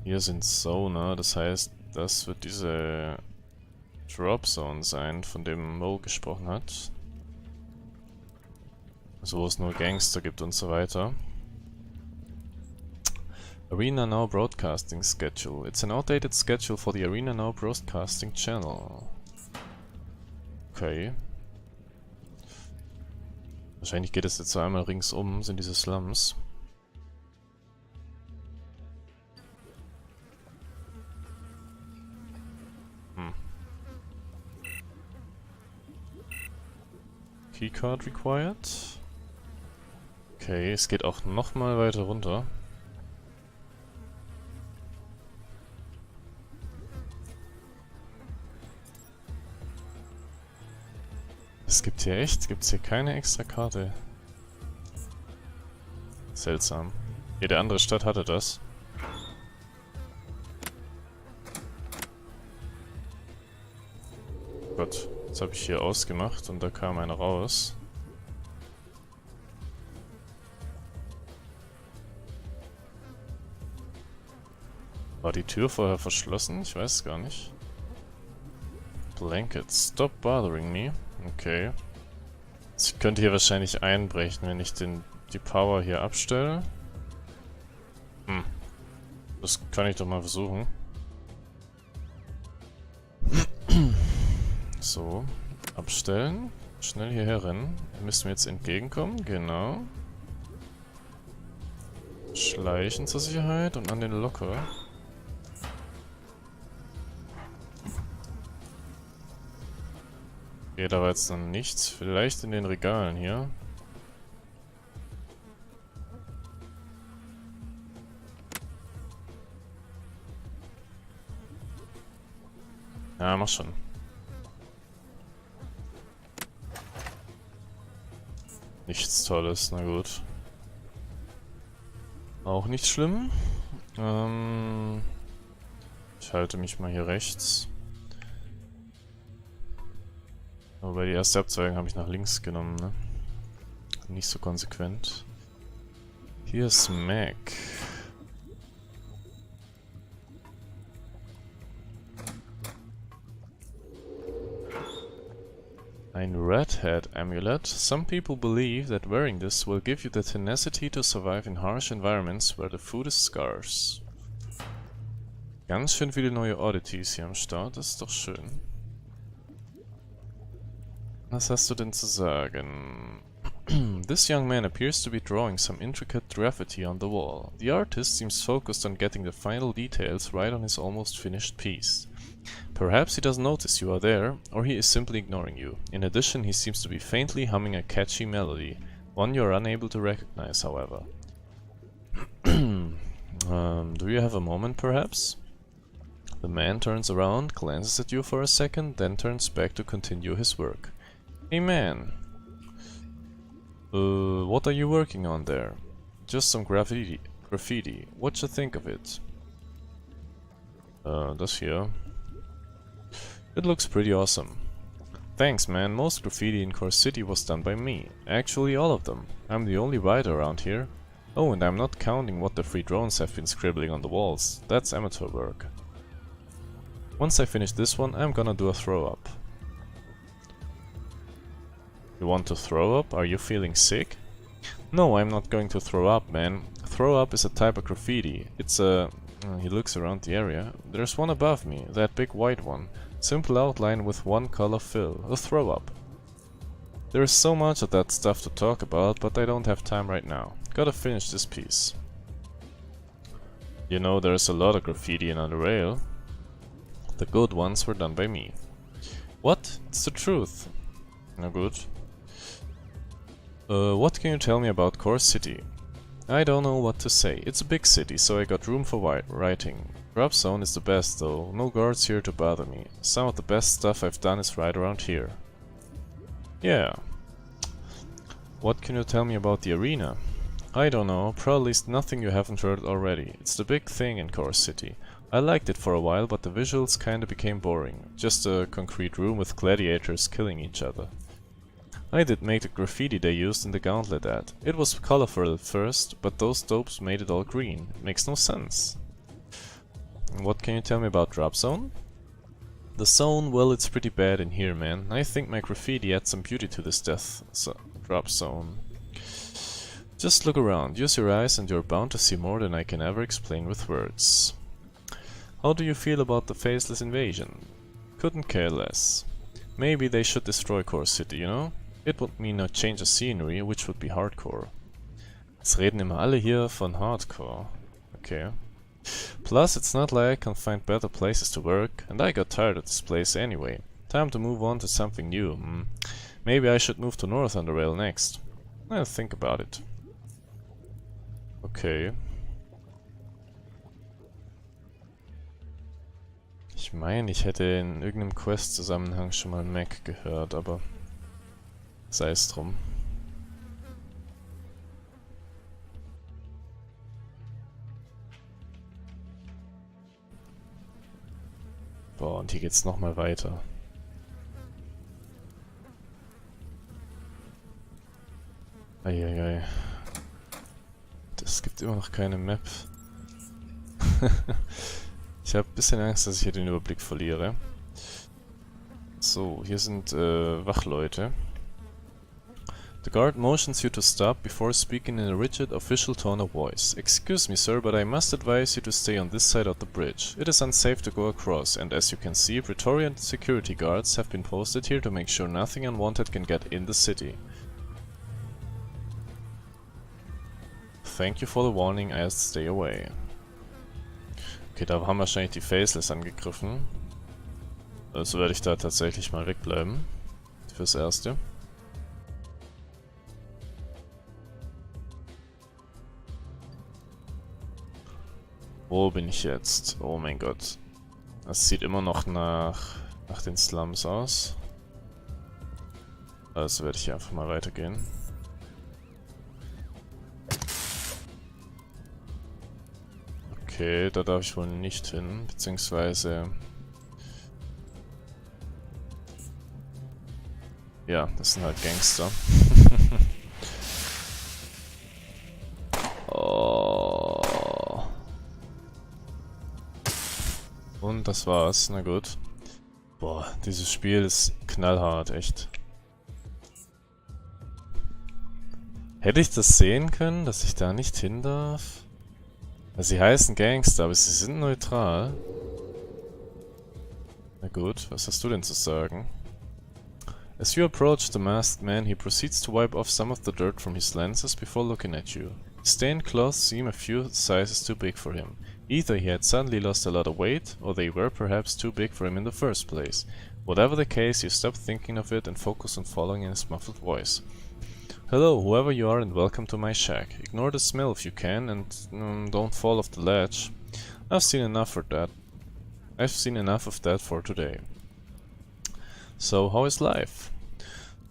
Hier sind Zone, das heißt, das wird diese Drop Zone sein, von dem Mo gesprochen hat. Also wo es nur Gangster gibt und so weiter. Arena Now Broadcasting Schedule. It's an outdated schedule for the Arena Now Broadcasting Channel. Okay. Wahrscheinlich geht es jetzt so einmal ringsum, sind diese Slums. Keycard required. Okay, es geht auch nochmal weiter runter. Es gibt hier echt, gibt's hier keine extra Karte. Seltsam. Jede andere Stadt hatte das. Gott, jetzt habe ich hier ausgemacht und da kam einer raus. War die Tür vorher verschlossen? Ich weiß es gar nicht. Blanket, stop bothering me. Okay. Ich könnte hier wahrscheinlich einbrechen, wenn ich die Power hier abstelle. Das kann ich doch mal versuchen. So, abstellen. Schnell hierher rennen. Müssen wir jetzt entgegenkommen, genau. Schleichen zur Sicherheit und an den Locker. Okay, da war jetzt noch nichts. Vielleicht in den Regalen hier. Ja, mach schon. Nichts Tolles, na gut. Auch nicht schlimm. Ich halte mich mal hier rechts. Aber die erste Abzweigung habe ich nach links genommen, ne? Nicht so konsequent. Hier ist Mac. Ein Red Hat Amulet. Some people believe that wearing this will give you the tenacity to survive in harsh environments where the food is scarce. Ganz schön viele neue Oddities hier am Start, das ist doch schön. Was hast du denn zu sagen? This young man appears to be drawing some intricate graffiti on the wall. The artist seems focused on getting the final details right on his almost finished piece. Perhaps he doesn't notice you are there, or he is simply ignoring you. In addition, he seems to be faintly humming a catchy melody, one you are unable to recognize, however. Do you have a moment, perhaps? The man turns around, glances at you for a second, then turns back to continue his work. Hey man, what are you working on there? Just some graffiti. What you think of it? Das hier. It looks pretty awesome. Thanks man, most graffiti in Core City was done by me. Actually all of them. I'm the only writer around here. Oh, and I'm not counting what the free drones have been scribbling on the walls. That's amateur work. Once I finish this one, I'm gonna do a throw-up. You want to throw up? Are you feeling sick? No, I'm not going to throw up, man. Throw up is a type of graffiti. It's a... he looks around the area. There's one above me, that big white one. Simple outline with one color fill. A throw up. There is so much of that stuff to talk about, but I don't have time right now. Gotta finish this piece. You know, there's a lot of graffiti in Underrail. The good ones were done by me. What? It's the truth. No good. What can you tell me about Core City? I don't know what to say. It's a big city, so I got room for writing. Drop zone is the best though. No guards here to bother me. Some of the best stuff I've done is right around here. Yeah. What can you tell me about the arena? I don't know. Probably nothing you haven't heard already. It's the big thing in Core City. I liked it for a while, but the visuals kinda became boring. Just a concrete room with gladiators killing each other. I did make the graffiti they used in the Gauntlet ad. It was colorful at first, but those dopes made it all green. It makes no sense. What can you tell me about Drop Zone? The zone, well, it's pretty bad in here, man. I think my graffiti adds some beauty to this drop zone. Just look around, use your eyes and you're bound to see more than I can ever explain with words. How do you feel about the faceless invasion? Couldn't care less. Maybe they should destroy Core City, you know? It would mean a change of scenery, which would be hardcore. Jetzt reden immer alle hier von Hardcore. Okay. Plus, it's not like I can find better places to work, and I got tired of this place anyway. Time to move on to something new. Maybe I should move to North Underrail next. I'll think about it. Okay. Ich meine, ich hätte in irgendeinem Quest-Zusammenhang schon mal Mac gehört, aber sei es drum. Boah, und hier geht's nochmal weiter. Eieiei. Es gibt immer noch keine Map. Ich habe ein bisschen Angst, dass ich hier den Überblick verliere. So, hier sind Wachleute. The guard motions you to stop before speaking in a rigid, official tone of voice. Excuse me, sir, but I must advise you to stay on this side of the bridge. It is unsafe to go across, and as you can see, Praetorian security guards have been posted here to make sure nothing unwanted can get in the city. Thank you for the warning, I'll stay away. Okay, da haben wahrscheinlich die Faceless angegriffen. Also werde ich da tatsächlich mal wegbleiben. Fürs Erste. Wo bin ich jetzt? Oh mein Gott. Das sieht immer noch nach den Slums aus. Also werde ich hier einfach mal weitergehen. Okay, da darf ich wohl nicht hin, beziehungsweise... Ja, das sind halt Gangster. Oh. Und das war's, na gut. Boah, dieses Spiel ist knallhart, echt. Hätte ich das sehen können, dass ich da nicht hin darf? Sie heißen Gangster, aber sie sind neutral. Na gut, was hast du denn zu sagen? As you approach the masked man, he proceeds to wipe off some of the dirt from his lenses before looking at you. His stained clothes seem a few sizes too big for him. Either he had suddenly lost a lot of weight, or they were perhaps too big for him in the first place. Whatever the case, you stop thinking of it and focus on following his muffled voice. Hello, whoever you are, and welcome to my shack. Ignore the smell if you can, and don't fall off the ledge. I've seen enough of that for today. So, how is life?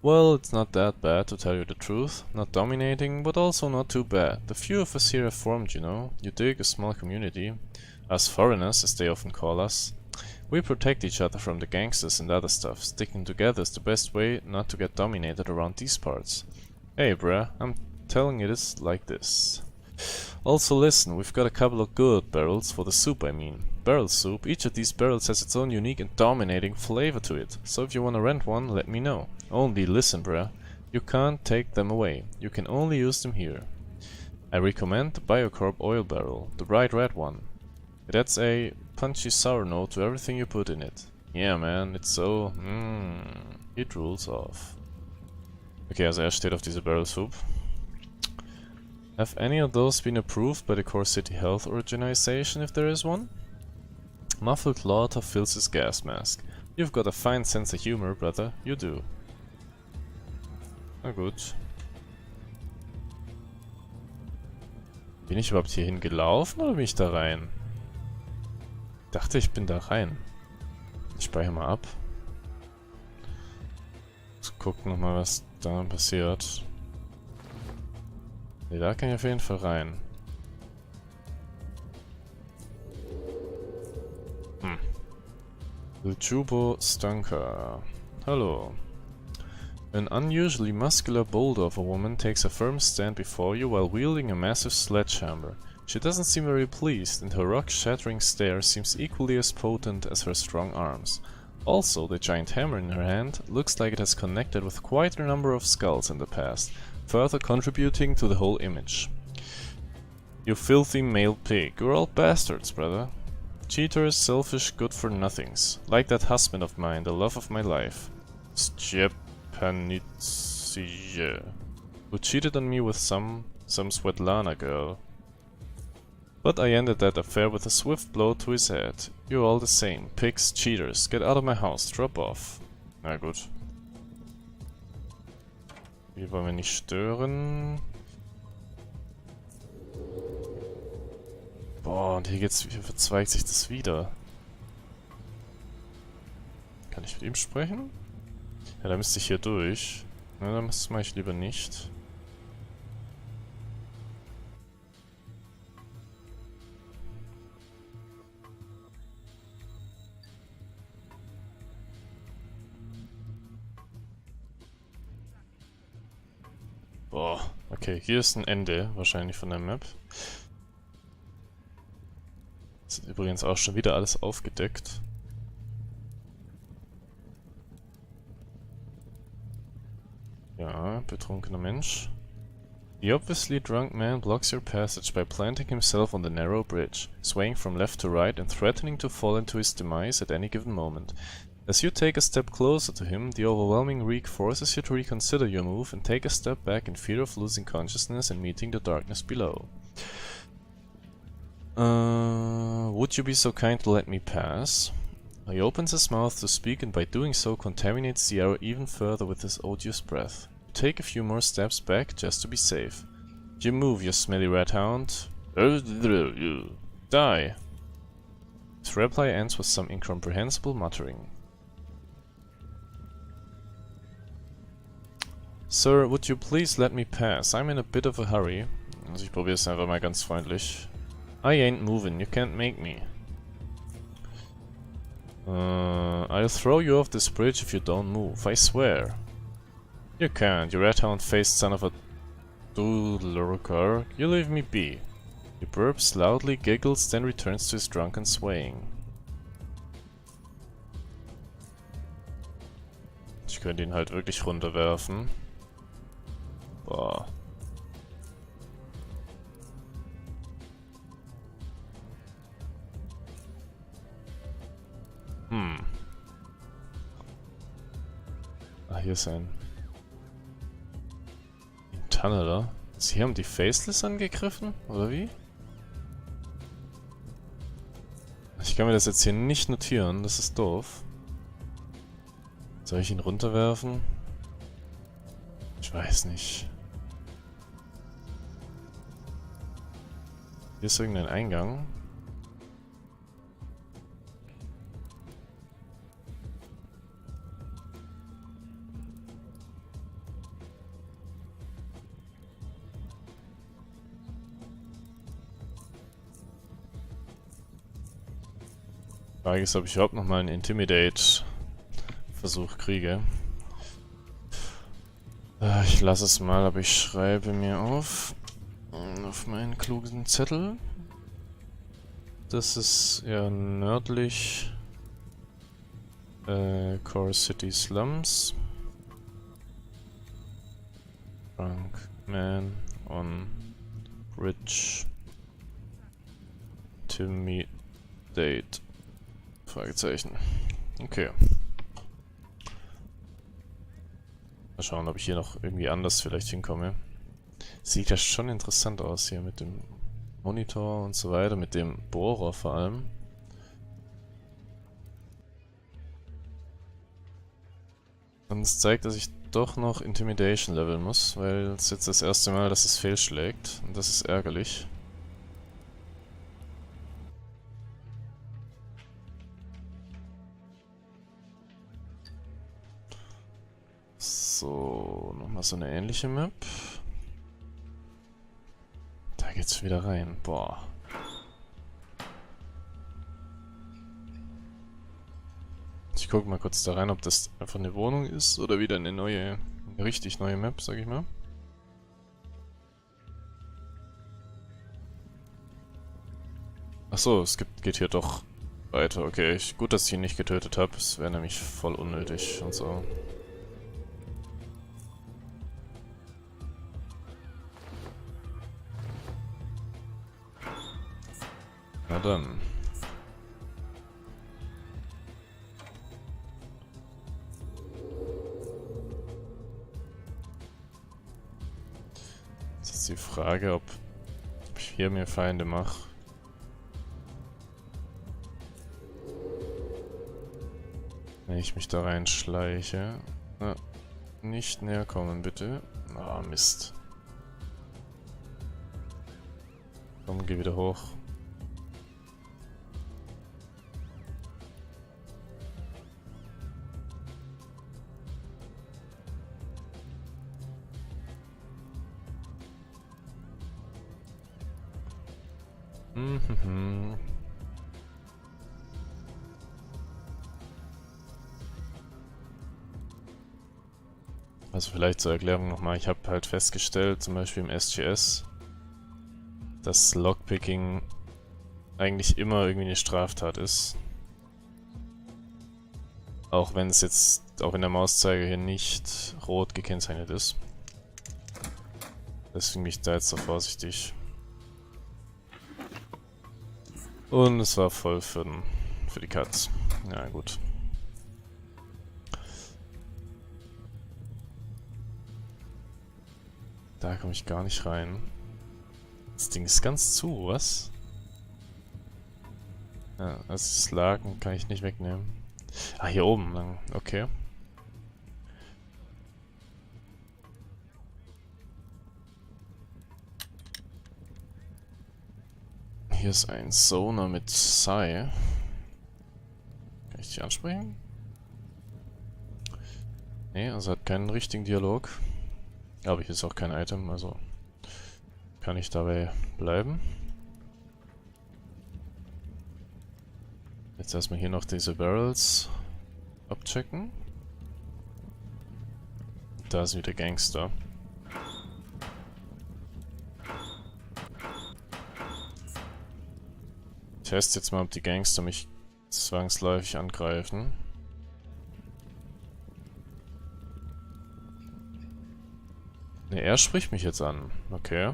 Well, it's not that bad, to tell you the truth. Not dominating, but also not too bad. The few of us here have formed, you know. You dig, a small community. Us foreigners, as they often call us. We protect each other from the gangsters and other stuff. Sticking together is the best way not to get dominated around these parts. Hey bruh, I'm telling you this like this. Also listen, we've got a couple of good barrels for the soup, I mean. Barrel soup, each of these barrels has its own unique and dominating flavor to it. So if you wanna rent one, let me know. Only listen bruh, you can't take them away. You can only use them here. I recommend the Biocorp oil barrel, the bright red one. It adds a punchy sour note to everything you put in it. Yeah man, it's so... it rules off. Okay, also steht auf diese Barrel Soup. Have any of those been approved by the Core City Health Organization, if there is one? Muffled Laughter fills his gas mask. You've got a fine sense of humor, brother. You do. Na gut. Bin ich überhaupt hierhin gelaufen oder bin ich da rein? Ich dachte, ich bin da rein. Ich speichere mal ab. Gucken nochmal, was da passiert. Ne, da kann ich auf jeden Fall rein. Lujubo Stunker. Hallo. An unusually muscular boulder of a woman takes a firm stand before you while wielding a massive sledgehammer. She doesn't seem very pleased, and her rock-shattering stare seems equally as potent as her strong arms. Also, the giant hammer in her hand looks like it has connected with quite a number of skulls in the past, further contributing to the whole image. You filthy male pig, you're all bastards, brother. Cheaters, selfish, good-for-nothings. Like that husband of mine, the love of my life. Stjepanitsije, who cheated on me with some Svetlana girl. But I ended that affair with a swift blow to his head. You're all the same. Pigs, cheaters. Get out of my house. Drop off. Na gut. Hier wollen wir nicht stören. Boah, und hier verzweigt sich das wieder. Kann ich mit ihm sprechen? Ja, da müsste ich hier durch. Na, das mache ich lieber nicht. Boah, okay, hier ist ein Ende wahrscheinlich von der Map. Das ist übrigens auch schon wieder alles aufgedeckt. Ja, betrunkener Mensch. The obviously drunk man blocks your passage by planting himself on the narrow bridge, swaying from left to right and threatening to fall into his demise at any given moment. As you take a step closer to him, the overwhelming reek forces you to reconsider your move and take a step back in fear of losing consciousness and meeting the darkness below. Would you be so kind to let me pass? He opens his mouth to speak and by doing so contaminates the air even further with his odious breath. You take a few more steps back just to be safe. You move, you smelly rat hound. Die! His reply ends with some incomprehensible muttering. Sir, would you please let me pass? I'm in a bit of a hurry. Also ich probiere es einfach mal ganz freundlich. I ain't moving, you can't make me. I'll throw you off this bridge if you don't move, I swear. You can't, you rat-hound-faced son of a doodlercar. You leave me be. He burps loudly, giggles, then returns to his drunken swaying. Ich könnte ihn halt wirklich runterwerfen. Boah. Ah, hier ist ein Tunneler. Sie haben die Faceless angegriffen? Oder wie? Ich kann mir das jetzt hier nicht notieren, das ist doof. Soll ich ihn runterwerfen? Ich weiß nicht. Hier ist irgendein Eingang. Die Frage ist, ob ich überhaupt nochmal einen Intimidate-Versuch kriege. Ich lasse es mal, aber ich schreibe mir auf meinen klugen Zettel. Das ist ja nördlich Core City Slums. Drunk man on bridge. Intimidate. Fragezeichen. Okay. Mal schauen, ob ich hier noch irgendwie anders vielleicht hinkomme. Sieht ja schon interessant aus hier mit dem Monitor und so weiter, mit dem Bohrer vor allem. Und es zeigt, dass ich doch noch Intimidation leveln muss, weil es jetzt das erste Mal, dass es fehlschlägt. Und das ist ärgerlich. So, nochmal so eine ähnliche Map. Da geht's wieder rein. Boah. Ich gucke mal kurz da rein, ob das einfach eine Wohnung ist oder wieder eine neue Eine richtig neue Map, sag ich mal. Achso, geht hier doch weiter. Okay, gut, dass ich ihn nicht getötet habe. Es wäre nämlich voll unnötig und so. Na dann. Jetzt ist die Frage, ob ich hier mir Feinde mache. Wenn ich mich da reinschleiche. Na, nicht näher kommen, bitte. Ah, Mist. Komm, geh wieder hoch. Also vielleicht zur Erklärung nochmal, ich habe halt festgestellt, zum Beispiel im SGS, dass Lockpicking eigentlich immer irgendwie eine Straftat ist. Auch wenn es jetzt, auch wenn der Mauszeiger hier nicht rot gekennzeichnet ist. Deswegen bin ich da jetzt so vorsichtig. Und es war voll für die Katz. Ja, gut. Da komme ich gar nicht rein. Das Ding ist ganz zu, was? Ja, also das Laken kann ich nicht wegnehmen. Ah, hier oben lang. Okay. Hier ist ein Sonar mit Sai. Kann ich dich ansprechen? Nee, also hat keinen richtigen Dialog. Aber hier ist auch kein Item, also kann ich dabei bleiben. Jetzt erstmal hier noch diese Barrels abchecken. Da ist wieder Gangster. Ich teste jetzt mal, ob die Gangster mich zwangsläufig angreifen. Ne, er spricht mich jetzt an. Okay.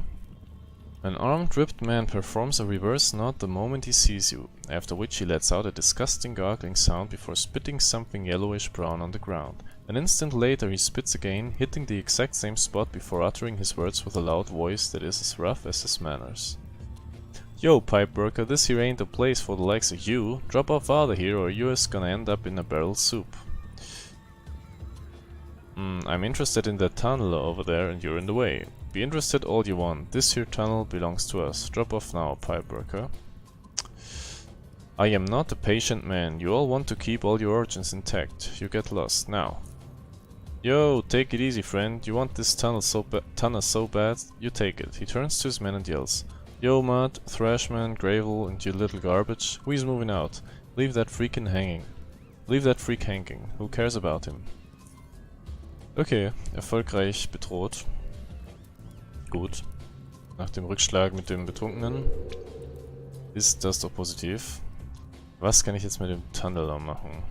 An armed ripped man performs a reverse knot the moment he sees you, after which he lets out a disgusting gargling sound before spitting something yellowish brown on the ground. An instant later he spits again, hitting the exact same spot before uttering his words with a loud voice that is as rough as his manners. Yo, pipe worker, this here ain't a place for the likes of you. Drop off out of here or you is gonna end up in a barrel soup. I'm interested in that tunnel over there and you're in the way. Be interested all you want. This here tunnel belongs to us. Drop off now, pipe worker. I am not a patient man. You all want to keep all your origins intact. You get lost now. Yo, take it easy, friend. You want this tunnel so bad? You take it. He turns to his men and yells. Yo, Mud, Thrashman, Gravel, and you little garbage. Who is moving out? Leave that freak hanging. Leave that freak hanging. Who cares about him? Okay, erfolgreich bedroht. Gut. Nach dem Rückschlag mit dem Betrunkenen ist das doch positiv. Was kann ich jetzt mit dem Tunneler machen?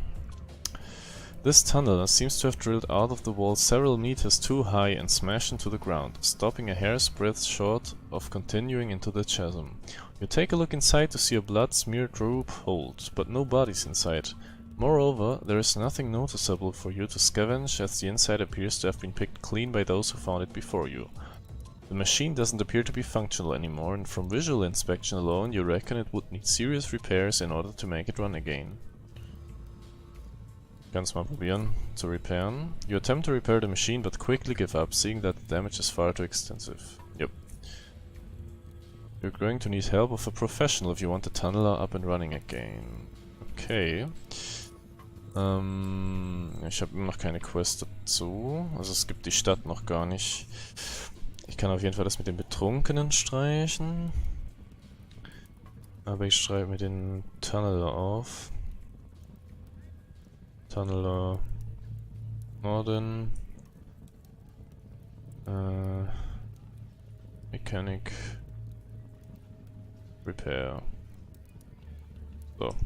This tunneler seems to have drilled out of the wall several meters too high and smashed into the ground, stopping a hair's breadth short of continuing into the chasm. You take a look inside to see a blood-smeared rope hold, but no bodies inside. Moreover, there is nothing noticeable for you to scavenge, as the inside appears to have been picked clean by those who found it before you. The machine doesn't appear to be functional anymore, and from visual inspection alone you reckon it would need serious repairs in order to make it run again. Kann's mal probieren zu repairen. You attempt to repair the machine but quickly give up, seeing that the damage is far too extensive. Yep. You're going to need help of a professional if you want the tunneler up and running again. Okay. Ich habe immer noch keine Quest dazu. Also es gibt die Stadt noch gar nicht. Ich kann auf jeden Fall das mit den Betrunkenen streichen. Aber ich schreibe mir den Tunneler auf. Tunneler Norden. Mechanic. Repair. So.